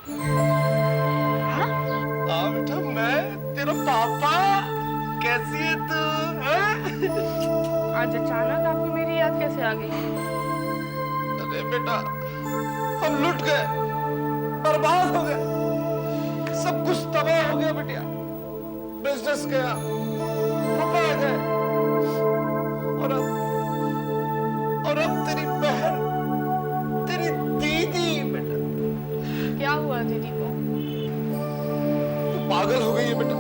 हाँ? हाँ बेटा, मैं तेरा पापा। कैसी है तू? आज अचानक आपको मेरी याद कैसे आ गई? अरे बेटा, हम लुट गए, बर्बाद हो गए, सब कुछ तबाह हो गया बेटिया। बिजनेस गया, पापा आ गए, और अब तेरी बहन, तेरी दीदी बेटा। क्या हुआ दीदी को? तू पागल हो गई है बेटा।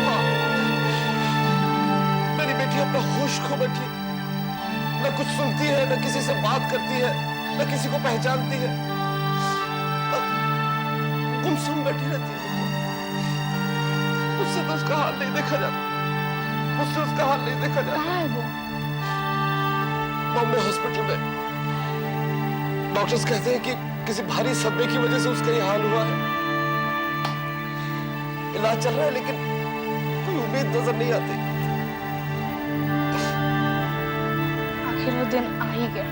हाँ, मेरी बेटी अपना होश खो बैठी, न कुछ सुनती है, न किसी से बात करती है, न किसी को पहचानती है, गुमसुम बैठी रहती है। मुझसे तो उसका हाल नहीं देखा जाता, मुझसे उसका हाल नहीं देखा जाता। कहाँ है वो? बॉम्बे हॉस्पिटल में। डॉक्टर्स कहते हैं कि किसी भारी सदमे की वजह से उसका ये हाल हुआ है। इलाज चल रहा है, लेकिन कोई उम्मीद नजर नहीं आती। आखिर वो दिन आ ही गया।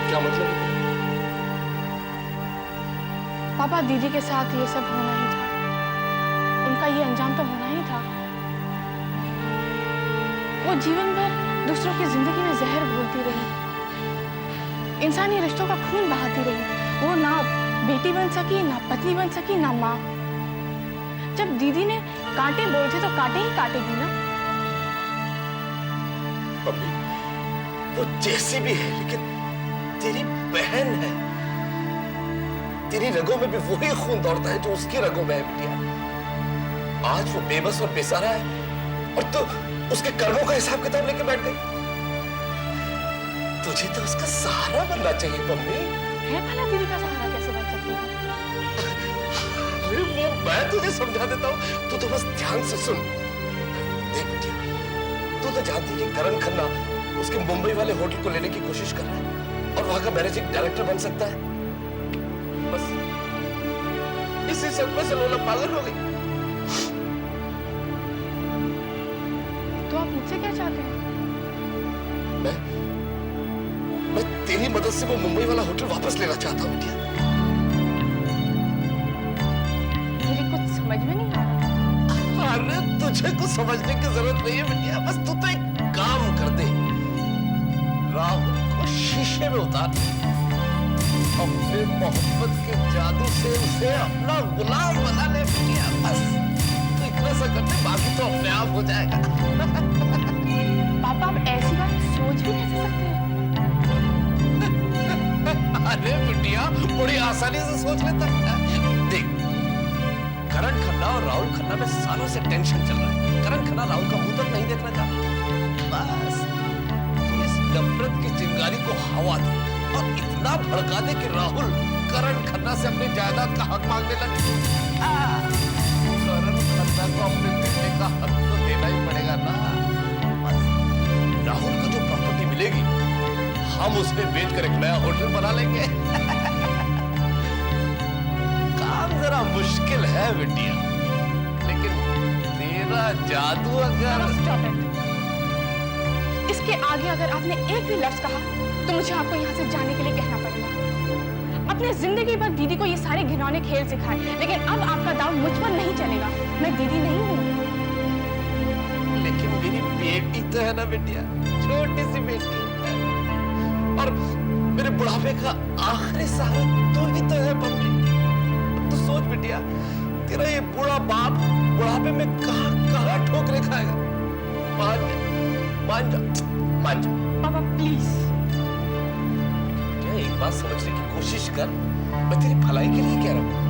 क्या मतलब है? पापा, दीदी के साथ ये सब होना ही था, उनका ये अंजाम तो होना ही था। वो जीवन भर दूसरों की जिंदगी में जहर घोलती रही, इंसानी रिश्तों का खून बहाती रही। वो ना बेटी बन सकी, ना पत्नी बन सकी, ना माँ। जब दीदी ने कांटे बोए थे तो कांटे ही काटेगी ना। मम्मी, वो जैसी भी है, लेकिन तेरी बहन है। तेरी रगों में भी वही खून दौड़ता है जो उसकी रगों में है बिटिया। आज वो बेबस और बेसहारा है, और तो उसके कर्मों का हिसाब किताब लेके बैठ गई। तुझे तो उसका सहारा बनना चाहिए मम्मी। है भला दीदी का सहारा कैसे बन सकती है? अरे वो मैं तुझे समझा देता हूँ, तू तो बस ध्यान से सुन। देख बिटिया, तू तो जानती है कि करण खन्ना उसके मुंबई वाले होटल को लेने की कोशिश कर रहा है, और वहां का मैनेजिंग डायरेक्टर बन सकता है। बस इसी सदमे से लोला पागल हो गई। तो आप मुझसे क्या चाहते हैं? मैं तेरी मदद से वो मुंबई वाला होटल वापस लेना चाहता हूँ बिटिया। मेरी कुछ समझ में नहीं आ रहा। अरे तुझे कुछ समझने की जरूरत नहीं है बिटिया, बस तू तो एक काम कर दे, राहुल को शीशे में उतार, अपने मोहब्बत के जादू से उसे अपना गुलाम बना ले बिटिया। बस तो इतना सा करते, बाकी तो अपने आप हो जाएगा। पापा, आप ऐसी बात सोच भी कैसे सकते हैं? अरे बिटिया, बड़ी आसानी से सोच लेता है। देख, करण खन्ना और राहुल खन्ना में सालों से टेंशन चल रहा है। करण खन्ना राहुल का मुंह तक नहीं देखना चाहता। बस तू इस नफरत की चिंगारी को हवा दे और इतना भड़का दे कि राहुल करण खन्ना से अपनी जायदाद का हक मांगने लगे। करण खन्ना को अपने बेटे का हक तो देना ही पड़ेगा ना। बस राहुल को जो प्रॉपर्टी मिलेगी, हम उसमें बेच कर एक नया होटल बना लेंगे। काम जरा मुश्किल है बिटिया, लेकिन तेरा जादू अगर... Stop it. इसके आगे अगर आपने एक भी लफ्ज कहा तो मुझे आपको यहाँ से जाने के लिए कहना पड़ेगा। अपने जिंदगी भर दीदी को ये सारे घिनौने खेल सिखाए, लेकिन अब आपका दाव मुझ पर नहीं चलेगा। मैं दीदी नहीं हूँ। लेकिन मेरी बेटी तो है ना बिटिया, छोटी सी बेटी, और मेरे बुढ़ापे का आखिरी सहारा तू ही तो है मम्मी। तू सोच बिटिया, तेरा ये बूढ़ा बाप बुढ़ापे में कहाँ ठोकरे खाएगा। मान जा, मान जा, मान जा। पापा प्लीज। क्या एक बात समझने की कोशिश कर, मैं तेरी भलाई के लिए कह रहा हूँ।